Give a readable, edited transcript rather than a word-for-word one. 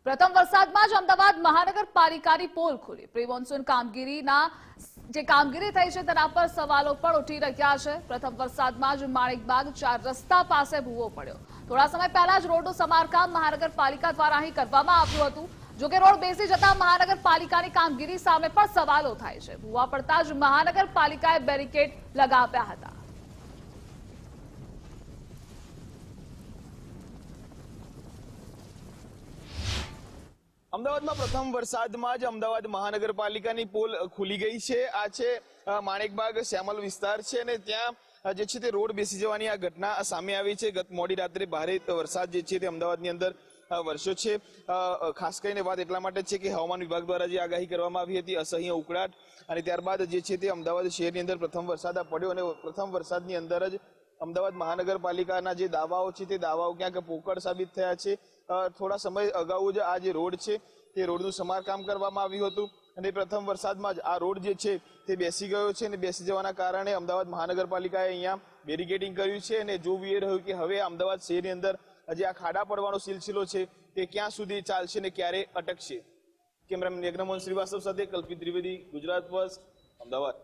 પ્રથમ વરસાદમાં જ અમદાવાદ મહાનગરપાલિકાની પોલ ખુલી। પ્રી મોન્સૂન કામગીરીના જે કામગીરી થઈ છે તેના પર સવાલો પણ ઉઠી રહ્યા છે। પ્રથમ વરસાદમાં જ માણેકબાગ 4 રસ્તા પાસે ભૂવો પડ્યો। થોડા સમય પહેલા જ રોડનું સમારકામ મહાનગરપાલિકા દ્વારા અહીં કરવામાં આવ્યું હતું। જોકે રોડ બેસી જતા મહાનગરપાલિકાની કામગીરી સામે પણ સવાલો થાય છે। ભૂવા પડતા જ મહાનગરપાલિકાએ બેરિકેડ લગાવ્યા હતા। અમદાવાદમાં પ્રથમ વરસાદમાં જ અમદાવાદ મહાનગરપાલિકાની પોલ ખુલી ગઈ છે। આ છે માણેકબાગ શ્યામલ વિસ્તાર છે અને ત્યાં જે છે તે રોડ બેસી જવાની આ ઘટના સામે આવી છે। ગત મોડી રાત્રે ભારે વરસાદ જે છે તે અમદાવાદની અંદર વરસ્યો છે। ખાસ કરીને વાત એટલા માટે છે કે હવામાન વિભાગ દ્વારા જે આગાહી કરવામાં આવી હતી અસહ્ય ઉકળાટ અને ત્યારબાદ જે છે તે અમદાવાદ શહેરની અંદર પ્રથમ વરસાદ પડ્યો અને પ્રથમ વરસાદની અંદર જ અમદાવાદ મહાનગરપાલિકાના જે દાવાઓ છે તે દાવાઓ ક્યાંક પોકળ સાબિત થયા છે। થોડા સમય અગાઉ જ આ જે રોડ છે તે રોડનું સમારકામ કરવામાં આવ્યું હતું અને પ્રથમ વરસાદમાં જ આ રોડ જે છે તે બેસી ગયો છે અને બેસી જવાના કારણે અમદાવાદ મહાનગરપાલિકાએ અહીંયા બેરિકેડિંગ કર્યું છે અને જોવું એ રહ્યું કે હવે અમદાવાદ શહેરની અંદર જે આ ખાડા પડવાનો સિલસિલો છે તે ક્યાં સુધી ચાલશે અને ક્યારે અટકશે। કેમેરામેન યજ્ઞમોહન શ્રીવાસ્તવ સાથે કલ્પિત ત્રિવેદી, ગુજરાત ફર્સ્ટ, અમદાવાદ।